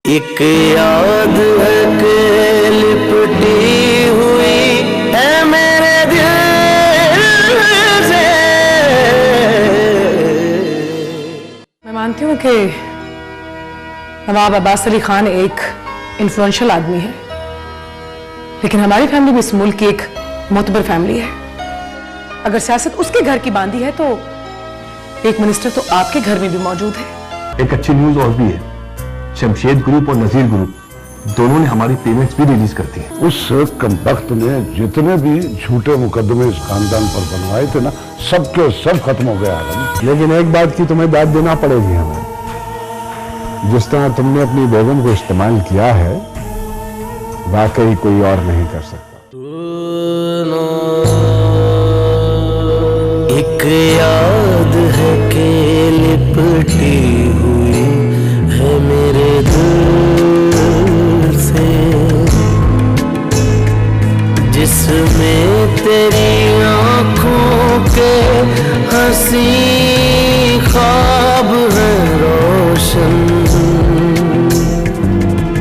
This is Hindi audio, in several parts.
एक याद है कि लिपटी हुई है मेरे दिल से। मैं मानती हूँ कि नवाब अब्बास अली खान एक इन्फ्लुएंशियल आदमी है, लेकिन हमारी फैमिली भी इस मुल्क की एक मोतबर फैमिली है। अगर सियासत उसके घर की बांधी है तो एक मिनिस्टर तो आपके घर में भी मौजूद है। एक अच्छी न्यूज और भी है, शमशेद ग्रुप और नजीर ग्रुप दोनों ने हमारी पेमेंट्स भी रिलीज कर दी है। उस कमबख्त ने जितने भी झूठे मुकदमे इस खानदान पर बनवाए थे ना, सब के सब खत्म हो गया है। लेकिन एक बात की तुम्हें दाद देना पड़ेगी हमें, जिस तरह तुमने अपनी बेगम को इस्तेमाल किया है वाकई कोई और नहीं कर सकता। एक याद है कि लिपटी हुई है मेरे दिल से, जिसमें तेरी आंखों के हंसी ख्वाब है रोशन,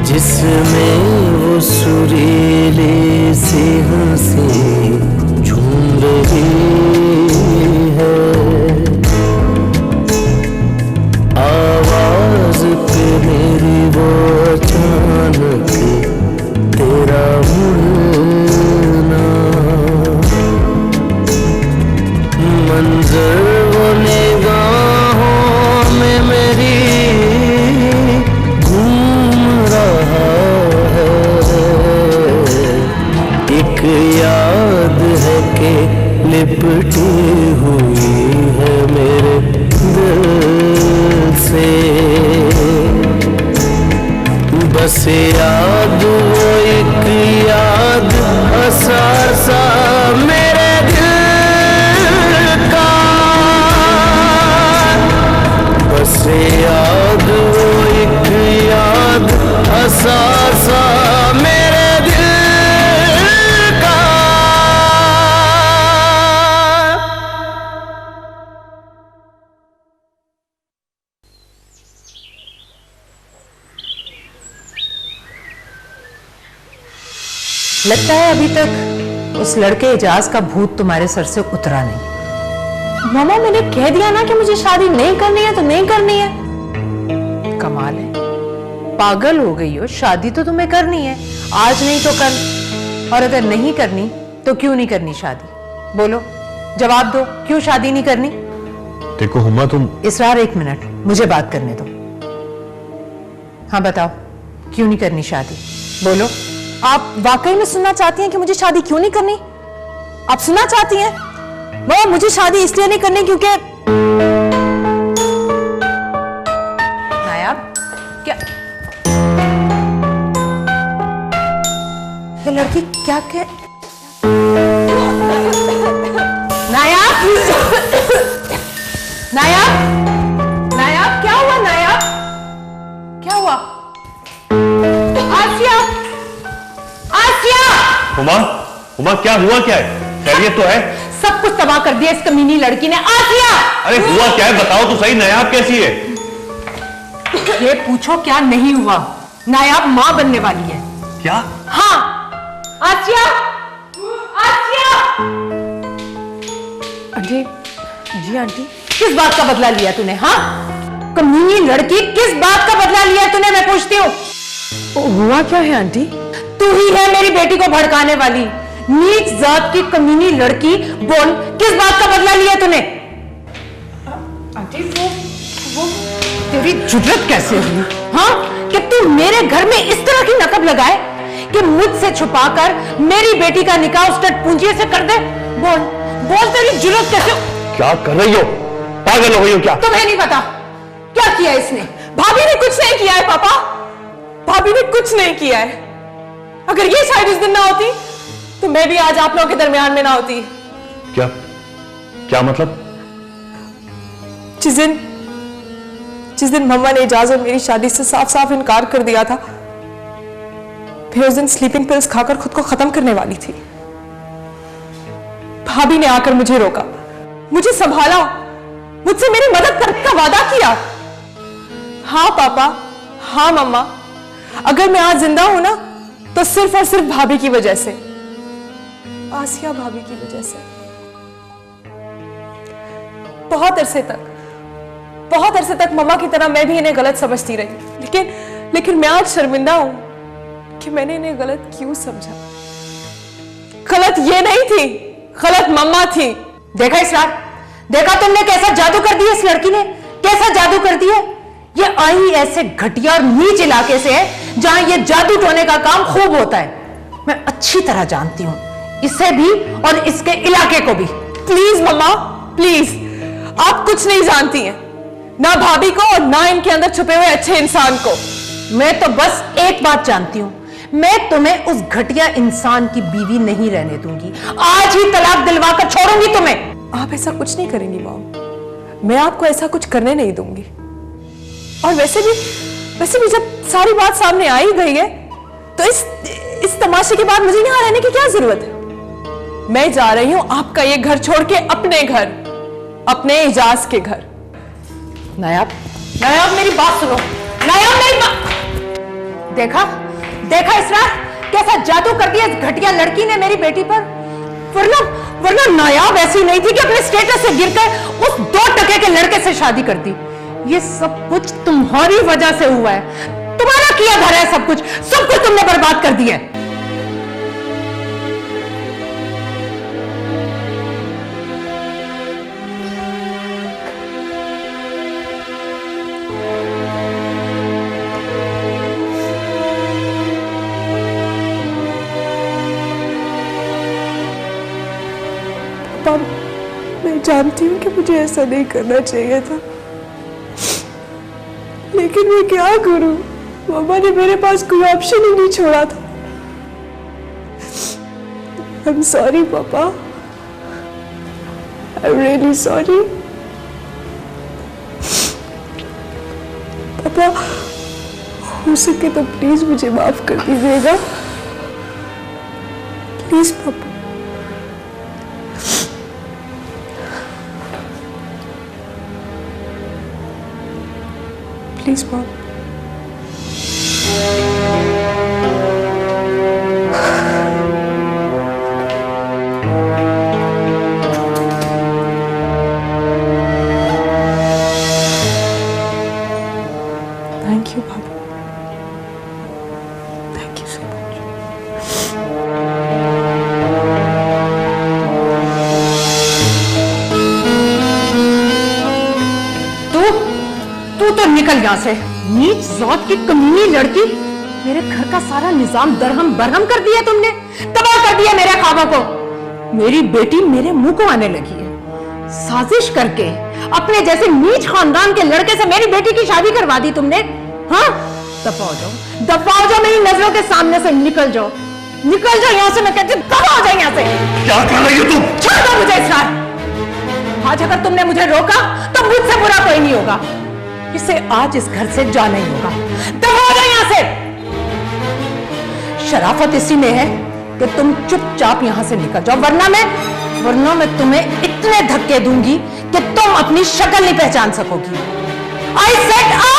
जिसमें वो सुरीली सी हंसी झूम रही है। आवाज पे मेरी वो अचानक तेरा मुड़ना, मंजर वो निगाहों में मेरी घूम रहा है। एक याद है कि लिपटी हुई है मेरे दिल से, बस याद वो एक याद सा मेरे दिल का, बस याद वो एक याद सा मेरे दिल का। लगता है अभी तक उस लड़के एजाज का भूत तुम्हारे सर से उतरा नहीं। मामा मैंने कह दिया ना कि मुझे शादी नहीं करनी है तो नहीं करनी है। कमाल है, पागल हो गई हो। शादी तो तुम्हें करनी है, आज नहीं तो कल। और अगर नहीं करनी तो क्यों नहीं करनी शादी? बोलो, जवाब दो, क्यों शादी नहीं करनी? देखो हुमा, तुम इसरार, एक मिनट, मुझे बात करने दो। हाँ बताओ, क्यों नहीं करनी शादी? बोलो। आप वाकई में सुनना चाहती हैं कि मुझे शादी क्यों नहीं करनी? आप सुनना चाहती हैं? मामा मुझे शादी इसलिए नहीं करनी क्योंकि नायाब, क्या ये लड़की क्या कह नायाब नायाब नायाब क्या हुआ? नायाब क्या हुआ? आसिया, आसिया! हुमा क्या हुआ? क्या है? खैरियत तो है? सब कुछ तबाह कर दिया इस कमीनी लड़की ने। आसिया! अरे हुआ क्या है बताओ तो सही। नायाब कैसी है? ये पूछो क्या नहीं हुआ। नायाब मां बनने वाली है। क्या? हाँ। आसिया, आसिया! आंटी जी, आंटी किस बात का बदला लिया तूने? हाँ, कमीनी लड़की, किस बात का बदला लिया तूने? मैं पूछती हूँ। हुआ क्या है आंटी? तू ही है मेरी बेटी को भड़काने वाली नीच जात की कमीनी लड़की। बोल, किस बात का बदला लिया तूने? आंटी वो तेरी जुर्रत कैसे हुई? हाँ, कि तू मेरे घर में इस तरह की नकब लगाए कि मुझसे छुपाकर मेरी बेटी का निकाह उस टटपूंजिये से कर दे। बोल बोल, तेरी जुर्रत कैसे? क्या कर रही हो? पागल हो गई हो क्या? तुम्हें नहीं पता क्या किया इसने? भाभी ने कुछ नहीं किया है पापा, भाभी ने कुछ नहीं किया है। अगर ये शायद उस दिन ना होती तो मैं भी आज आप लोगों के दरमियान में ना होती। क्या क्या मतलब? जिस दिन मम्मा ने इजाजत मेरी शादी से साफ साफ इनकार कर दिया था, फिर उस दिन स्लीपिंग पिल्स खाकर खुद को खत्म करने वाली थी। भाभी ने आकर मुझे रोका, मुझे संभाला, मुझसे मेरी मदद करने का वादा किया। हाँ पापा, हाँ मम्मा, अगर मैं आज जिंदा हूं ना तो सिर्फ और सिर्फ भाभी की वजह से, आसिया भाभी की वजह से। बहुत अरसे तक मम्मा की तरह मैं भी इन्हें गलत समझती रही, लेकिन मैं आज शर्मिंदा हूं कि मैंने इन्हें गलत क्यों समझा। गलत ये नहीं थी, गलत मम्मा थी। देखा इसरार, देखा तुमने कैसा जादू कर दिया इस लड़की ने, कैसा जादू कर दिया। ये आई ऐसे घटिया और नीच इलाके से है जहां ये जादू टोने का काम खूब होता है। मैं अच्छी तरह जानती हूं इसे भी और इसके इलाके को भी। प्लीज मम्मा, प्लीज, आप कुछ नहीं जानती हैं, ना भाभी को और ना इनके अंदर छुपे हुए अच्छे इंसान को। मैं तो बस एक बात जानती हूं, मैं तुम्हें उस घटिया इंसान की बीवी नहीं रहने दूंगी। आज ही तलाक दिलवाकर छोड़ूंगी तुम्हें। आप ऐसा कुछ नहीं करेंगी मॉम, मैं आपको ऐसा कुछ करने नहीं दूंगी। और वैसे भी जब सारी बात सामने आ ही गई है तो इस तमाशे के बाद मुझे यहां रहने की क्या जरूरत है। मैं जा रही हूं आपका ये घर छोड़ के अपने घर, अपने इजाज के घर। नायाब, नायाब मेरी बात सुनो, नायाब मेरी बात। देखा इसरार, कैसा जादू कर दिया इस घटिया लड़की ने मेरी बेटी पर। वरना नायाब ऐसी नहीं थी कि अपने स्टेटस से गिरकर उस 2 टके के लड़के से शादी करती। ये सब कुछ तुम्हारी वजह से हुआ है, तुम्हारा किया धरा है सब कुछ तुमने बर्बाद कर दिया है। मैं जानती हूँ कि मुझे ऐसा नहीं करना चाहिए था, लेकिन मैं क्या करूं, मम्मा ने मेरे पास कोई ऑप्शन ही नहीं छोड़ा था। I'm sorry पापा, I'm really sorry। पापा, हो सके तो प्लीज मुझे माफ कर दीजिएगा, प्लीज पापा। Please mom. Thank you Babu, thank you so much. तू तो निकल यहां से, नीच जात की कमीनी लड़की। मेरे घर का सारा निजाम दरहम बरहम कर दिया तुमने, तबाह कर दिया मेरे ख्वाबों को। मेरी बेटी मेरे मुंह को आने लगी है, साजिश करके अपने जैसे नीच खानदान के लड़के से मेरी बेटी की शादी करवा दी तुमने। हाँ, दफा हो जाओ मेरी नजरों के सामने से, निकल जाओ यहां से। मैं कहती हूं दफा हो जाओ यहां से। क्या कर रही हो तुम? छोड़ दो मुझे इसरार। आज अगर तुमने मुझे रोका तो मुझसे बुरा कोई नहीं होगा। इसे आज इस घर से जाना ही होगा। दफा हो जाओ यहां से। शराफत इसी में है कि तुम चुपचाप यहां से निकल जाओ, वरना मैं तुम्हें इतने धक्के दूंगी कि तुम अपनी शक्ल नहीं पहचान सकोगी। I said out.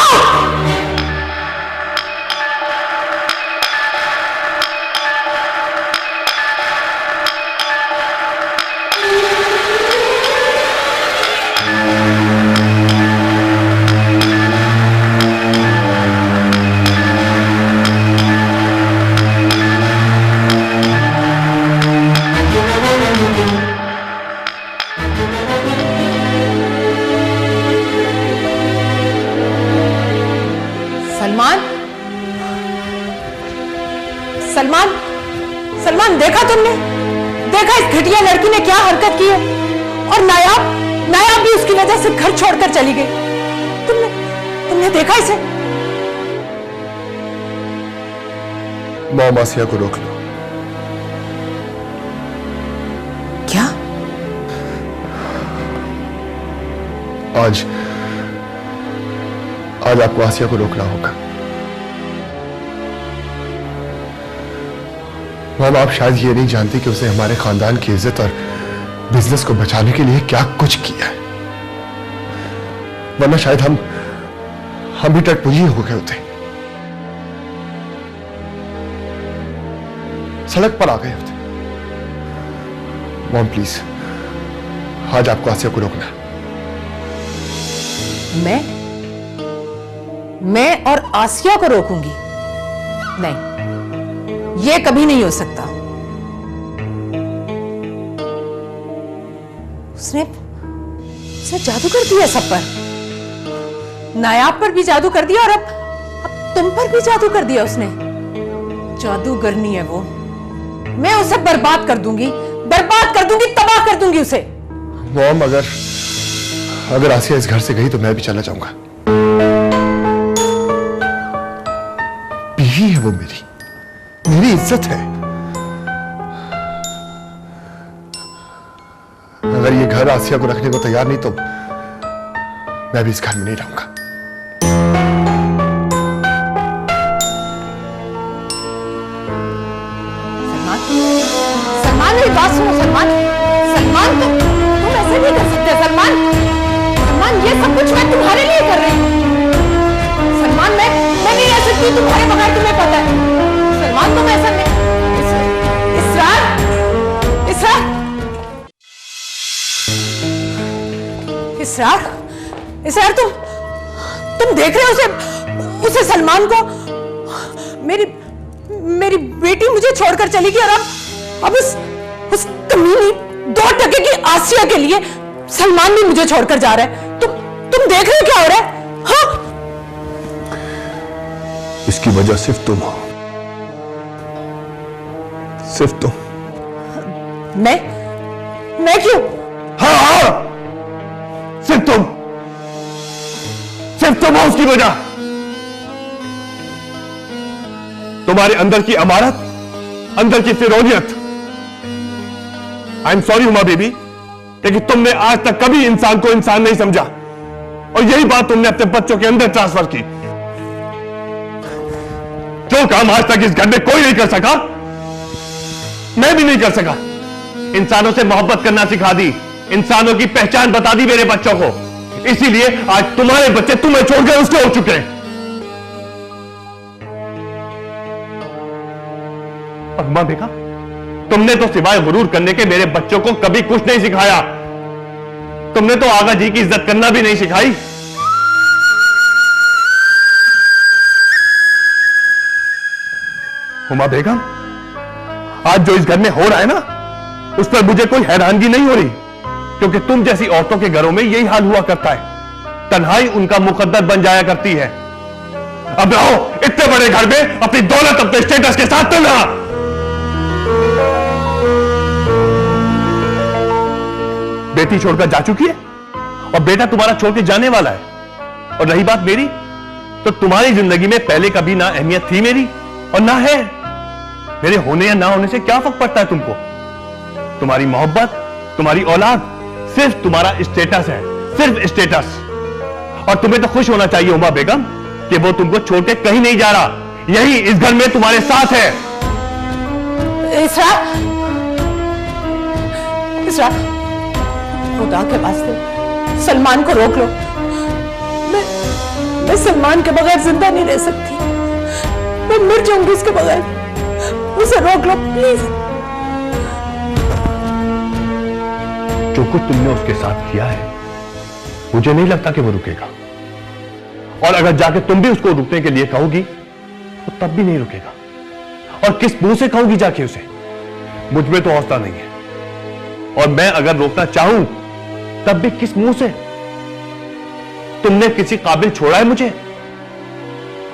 सलमान, देखा तुमने? देखा इस घटिया लड़की ने क्या हरकत की है? और नायाब भी उसकी वजह से घर छोड़कर चली गई। तुमने देखा इसे? मॉम, आसिया को रोक लो। क्या? आज आपको आसिया को रोकना होगा। मैम, आप शायद ये नहीं जानती कि उसने हमारे खानदान की इज्जत और बिजनेस को बचाने के लिए क्या कुछ किया है, वरना शायद हम भी टटपुजी हो गए होते। सड़क पर आ गए होते। मॉम प्लीज, आज आपको आसिया को रोकना है। मैं और आसिया को रोकूंगी? नहीं, ये कभी नहीं हो सकता। उसने जादू कर दिया सब पर, नायाब पर भी जादू कर दिया और अब तुम पर भी जादू कर दिया उसने। जादूगरनी है वो। मैं उसे बर्बाद कर दूंगी, तबाह कर दूंगी उसे। मॉम, अगर आसिया इस घर से गई तो मैं भी चला जाऊंगा। बीवी है वो, मेरी इज्जत है। अगर ये घर आसिया को रखने को तैयार नहीं तो मैं भी इस घर में नहीं रहूंगा। सलमान, मेरी बात सुनो। सलमान, तुम ऐसे नहीं कर सकते। सलमान, ये सब कुछ मैं तुम्हारे लिए कर रही हूँ। सलमान, मैं नहीं रह सकती तुम्हारे बगैर, तुम्हें पता है। सलमान, तुम ऐसा नहीं। इसरार, तुम देख रहे हो उसे सलमान को? मेरी बेटी मुझे छोड़कर चली गई और अब उस कमीनी 2 टके की आसिया के लिए सलमान भी मुझे छोड़कर जा रहा है। तुम देख रहे हो क्या हो रहा है? हाँ? इसकी वजह सिर्फ तुम हो, सिर्फ तुम। मैं क्यों? हाँ, सिर्फ तुम हो उसकी वजह। तुम्हारे अंदर की अमारत, अंदर की फिरौनियत। I am sorry Uma baby, लेकिन तुमने आज तक कभी इंसान को इंसान नहीं समझा और यही बात तुमने अपने बच्चों के अंदर ट्रांसफर की। जो काम आज तक इस घर में कोई नहीं कर सका, मैं भी नहीं कर सका। इंसानों से मोहब्बत करना सिखा दी, इंसानों की पहचान बता दी मेरे बच्चों को। इसीलिए आज तुम्हारे बच्चे तुम्हें छोड़कर उसके हो चुके हैं। और मां देखा, तुमने तो सिवाय गुरूर करने के मेरे बच्चों को कभी कुछ नहीं सिखाया। तुमने तो आगा जी की इज्जत करना भी नहीं सिखाई। हुमा बेगम, आज जो इस घर में हो रहा है ना, उस पर मुझे कोई हैरानगी नहीं हो रही, क्योंकि तुम जैसी औरतों के घरों में यही हाल हुआ करता है। तन्हाई उनका मुकद्दर बन जाया करती है। अब रहो इतने बड़े घर में अपनी दौलत, अपने स्टेटस के साथ तन्हा। बेटी छोड़कर जा चुकी है और बेटा तुम्हारा छोड़ के जाने वाला है। और रही बात मेरी, तो तुम्हारी जिंदगी में पहले कभी ना अहमियत थी मेरी और ना है। मेरे होने या ना होने से क्या फर्क पड़ता है तुमको? तुम्हारी मोहब्बत, तुम्हारी औलाद सिर्फ तुम्हारा स्टेटस है, सिर्फ स्टेटस। और तुम्हें तो खुश होना चाहिए उमा बेगम कि वो तुमको छोड़ के कहीं नहीं जा रहा, यही इस घर में तुम्हारे साथ है। इसरा, खुदा के वास्ते सलमान को रोक लो। मैं सलमान के बगैर जिंदा नहीं रह सकती। मैं मर जाऊंगी उसके बगैर। उसे रोक लो प्लीज। जो कुछ तुमने उसके साथ किया है, मुझे नहीं लगता कि वो रुकेगा। और अगर जाके तुम भी उसको रुकने के लिए कहोगी तो तब भी नहीं रुकेगा। और किस मुंह से कहोगी जाके उसे? मुझ में तो हौसला नहीं है, और मैं अगर रोकना चाहूं तब भी किस मुंह से? तुमने किसी काबिल छोड़ा है मुझे?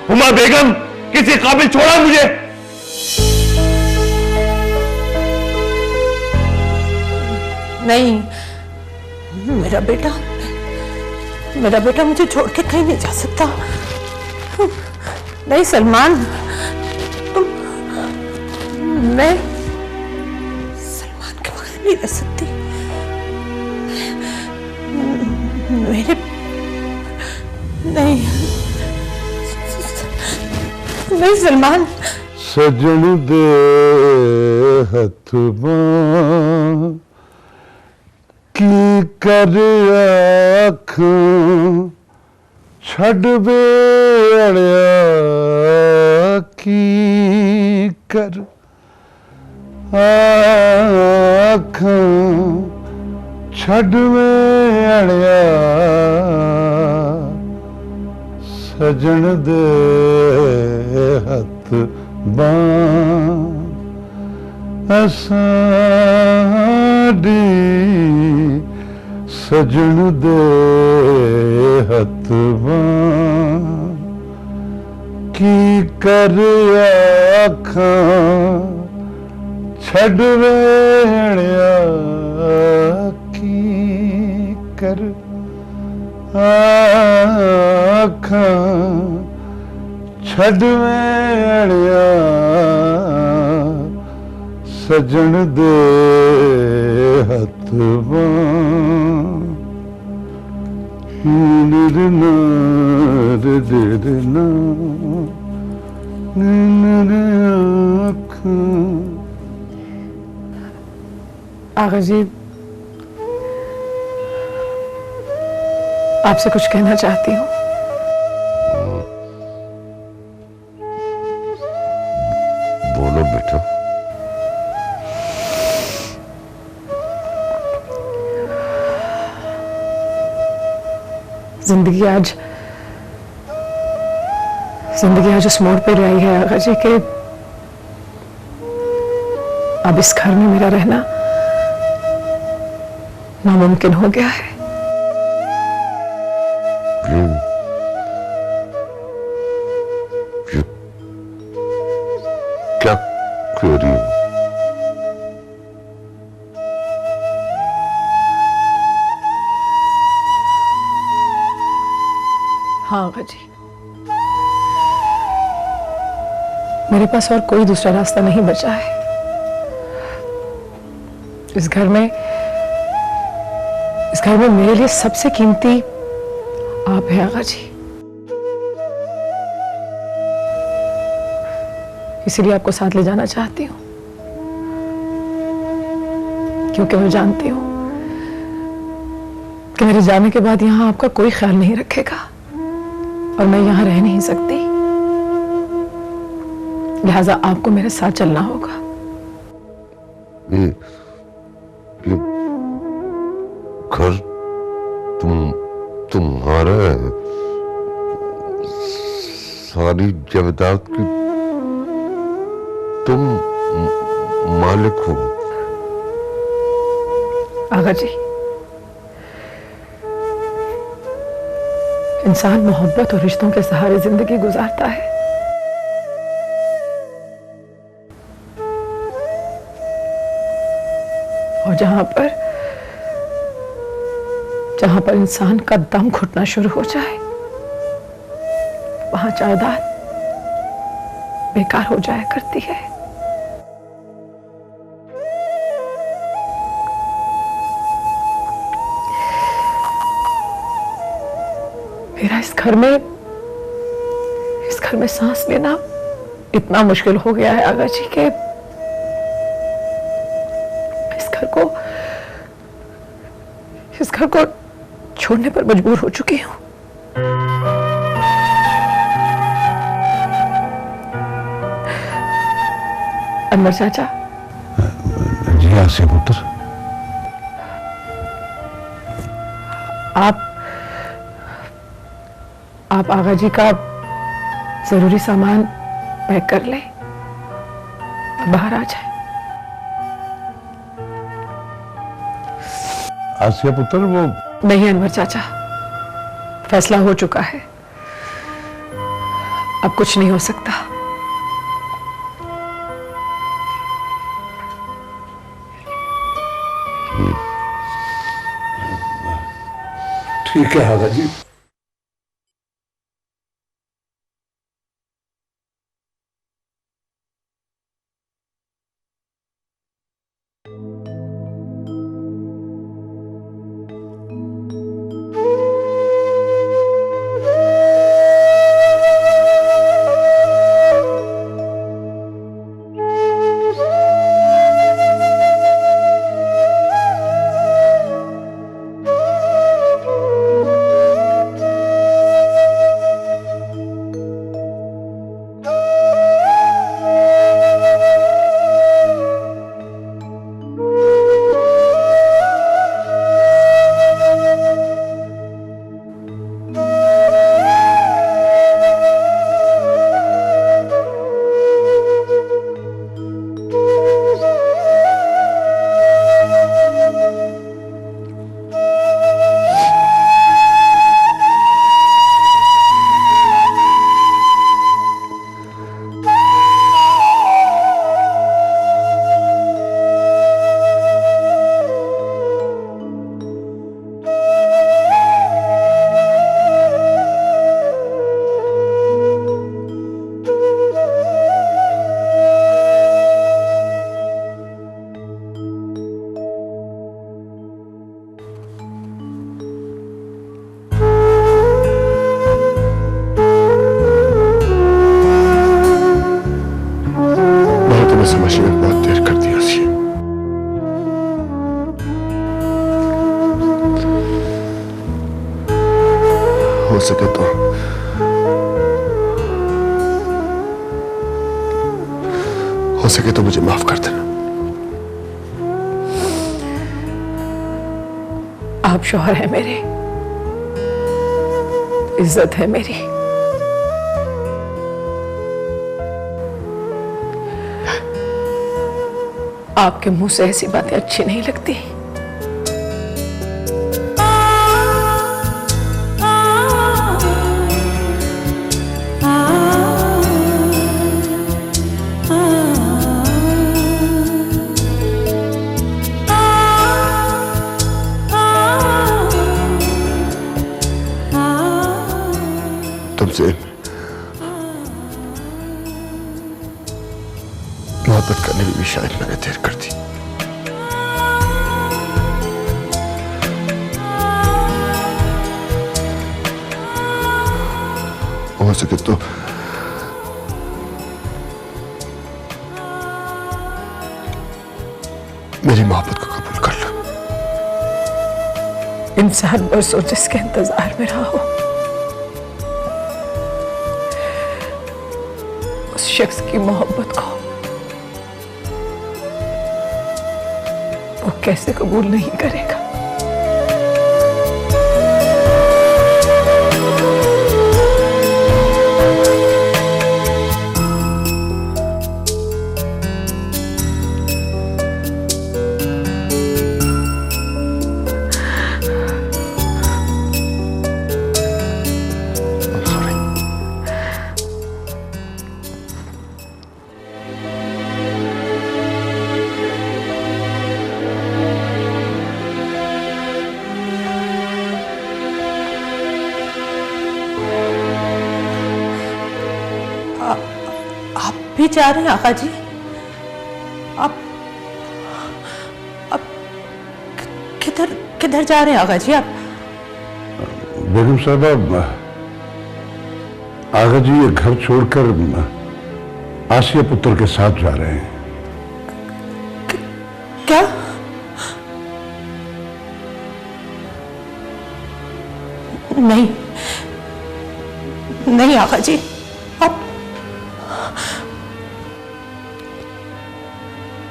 हुमा बेगम, किसी काबिल छोड़ा है मुझे? नहीं, मेरा बेटा मुझे छोड़ के कहीं नहीं जा सकता। नहीं सलमान, मैं सलमान के बगैर नहीं रह सकती। मेरे नहीं सलमान। सजन दे हथ बां की कर आख छड़ बे अड़िया की कर आँखां छड़वे अड़िया सजन दे हथ बां असाडी सजन दे हथ बां की कर आँखां छड़वे अड़िया की कर आँखां छड़वे अड़िया सजन दे हथ बां निर्ना निर्ना आँखां। आगा जी, आपसे कुछ कहना चाहती हूँ। बोलो बेटा। जिंदगी आज उस मोड़ पे आई है आगा जी के अब इस घर में मेरा रहना नामुमकिन हो गया है। क्या कह रही हूं? हाँ आगा जी, मेरे पास और कोई दूसरा रास्ता नहीं बचा है। इस घर में मेरे लिए सबसे कीमती आप हैं आगा जी। इसीलिए आपको साथ ले जाना चाहती हूँ, क्योंकि मैं जानती हूँ कि मेरे जाने के बाद यहां आपका कोई ख्याल नहीं रखेगा और मैं यहां रह नहीं सकती। लिहाजा आपको मेरे साथ चलना होगा। ये घर तुम्हारा है, सारी जायदाद की तुम मालिक हो। आगा जी, इंसान मोहब्बत और रिश्तों के सहारे जिंदगी गुजारता है। और जहां पर इंसान का दम घुटना शुरू हो जाए, वहां जायदाद बेकार हो जाया करती है। मेरा इस घर में सांस लेना इतना मुश्किल हो गया है आगा जी के इस घर को छोड़ने पर मजबूर हो चुकी हूं। अनवर चाचा। जी आसिया पुत्र। आप आगा जी का जरूरी सामान पैक कर ले, बाहर आ जाए। आसिया पुत्र, वो नहीं अनवर चाचा, फैसला हो चुका है, अब कुछ नहीं हो सकता। ठीक है आगा जी। तुम्हें समझने में बहुत देर कर दी आसिया। हो सके तो मुझे माफ कर देना। आप शौहर हैं मेरे, इज्जत है मेरी। आपके मुंह से ऐसी बातें अच्छी नहीं लगती। तुमसे मोहब्बत करने में भी शायद मैंने देर कर दी। हो सके तो मेरी मोहब्बत को कबूल कर लो। इंसान बरसों जिसके इंतजार में रहा हो, उस शख्स की मोहब्बत को वो कैसे कबूल नहीं करेगा? आप भी जा रहे हैं आका जी? आप किधर किधर जा रहे हैं आका जी आप? बेगम साहबा, आगा जी ये घर छोड़कर आसिया पुत्र के साथ जा रहे हैं। क्या? नहीं नहीं आका जी, आप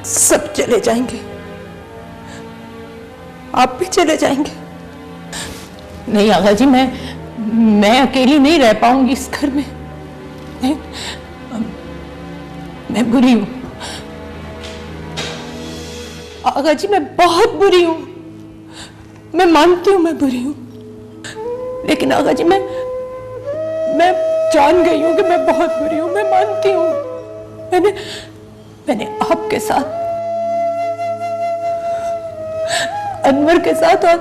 सब चले जाएंगे, आप भी चले जाएंगे? नहीं आगा जी, मैं अकेली नहीं रह पाऊंगी इस घर में। मैं बुरी हूं आगा जी, मैं बहुत बुरी हूं। मैं मानती हूं मैं बुरी हूं, लेकिन आगा जी मैं जान गई हूं कि मैं बहुत बुरी हूं। मैं मानती हूं मैंने आपके साथ, अनवर के साथ और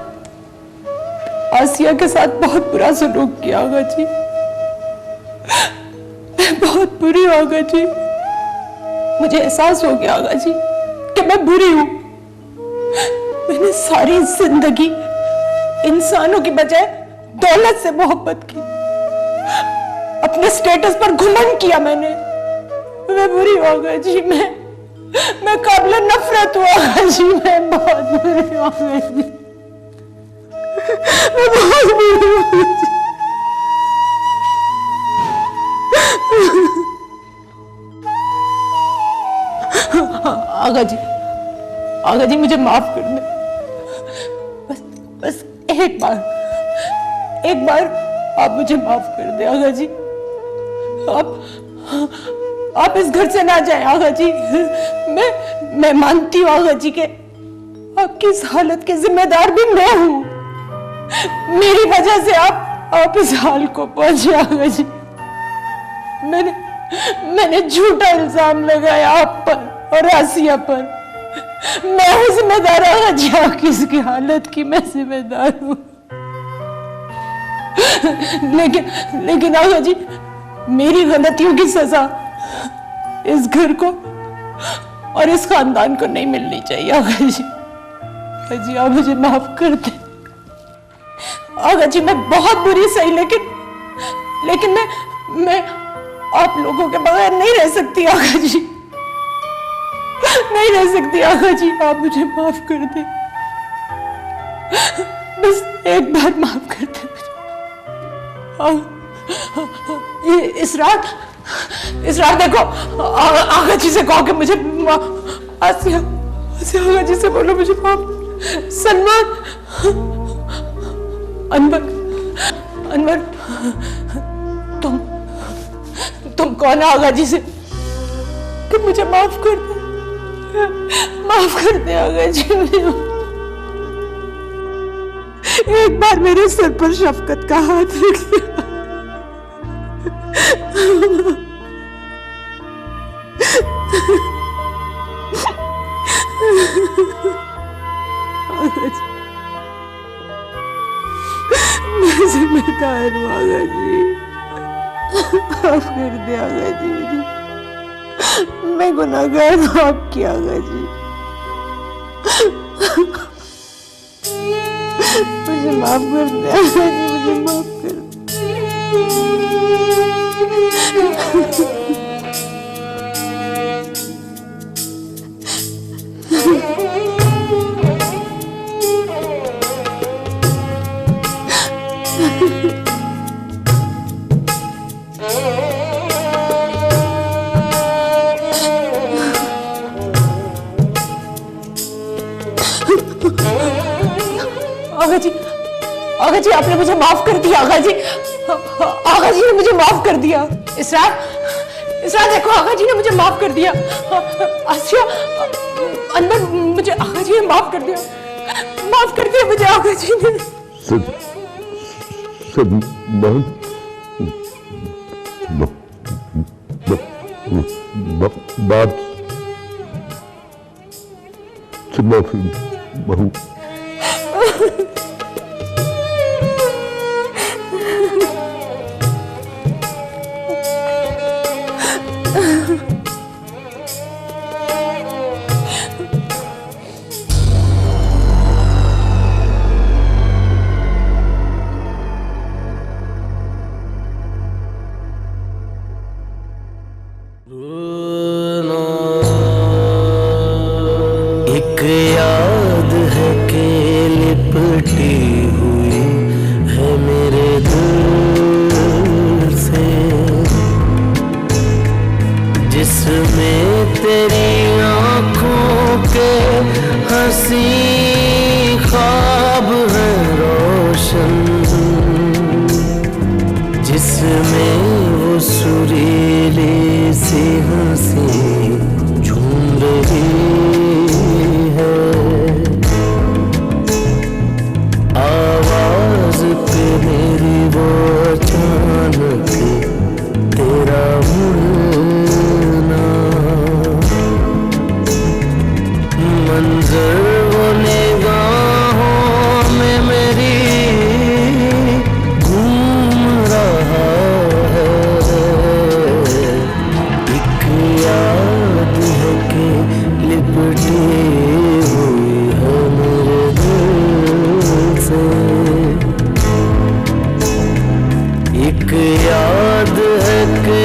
आसिया के साथ बहुत बुरा सलूक किया आगा जी। मैं बहुत बुरी हूं आगा जी। मुझे एहसास हो गया आगा जी कि मैं बुरी हूं। मैंने सारी जिंदगी इंसानों की बजाय दौलत से मोहब्बत की, अपने स्टेटस पर घमंड किया मैंने। मैं बुरी हूं आगा जी, मैं काबिल नफरत हूं आगा जी। मैं बहुत बुरी हूं आगा जी, मैं बहुत बुरी हूं आगा जी। आगा जी मुझे माफ कर दे, बस एक बार आप मुझे माफ कर दे आगा जी। आप इस घर से ना जाएं आगा जी। मैं मानती हूँ आगा जी के आपकी इस हालत के जिम्मेदार भी मैं हूं। मेरी वजह से आप इस हाल को पहुंचे आगा जी। मैंने झूठा इल्जाम लगाया आप पर और आसिया पर। मैं हूं जिम्मेदार आगा जी, आपकी इसकी हालत की मैं जिम्मेदार हूं। लेकिन आगा जी, मेरी गलतियों की सजा इस घर को और इस खानदान को नहीं मिलनी चाहिए आगा जी। आगा जी आप मुझे माफ कर दे आगा जी। मैं बहुत बुरी सही, लेकिन मैं आप लोगों के बगैर नहीं रह सकती आगा जी। नहीं रह सकती आगा जी, आप मुझे माफ कर दे, बस एक बार माफ कर दे मुझे। इस रात देखो, आगा जी से कहो कि मुझे आसिया आगा जी से बोलो मुझे माफ। सलमान, अनवर, तुम कौन आगा जी से कि मुझे माफ कर दे आगा जी, मुझे एक बार मेरे सर पर शफकत का हाथ रख दिया। मैं जिम्मेदार हूँ आगा जी, माफ कर दे आगा जी मुझे, मैं गुनाहगार हूँ आपकी आगा जी, मुझे माफ कर दे आगा जी, मुझे माफ कर दे। आगा जी आपने मुझे माफ कर दिया, आगा जी ने मुझे माफ कर दिया। इसरार देखो, आगा जी ने मुझे माफ कर दिया। आसिया, अनवर, मुझे आगा जी ने माफ कर दिया मुझे आगा जी ने। बात से माफी बहू। एक याद है कि लिपटी हुई है मेरे दिल से, जिसमें तेरी आंखों के हंसी ख्वाब है रोशन, जिसमें वो सुरीली सी हंसी झूम रही है। आवाज पे मेरी वो अचानक तेरा मुड़ना, मंजर वो निगाहों में मेरी घूम रहा है। एक याद है कि लिपटी हुई है मेरे दिल से, एक याद है कि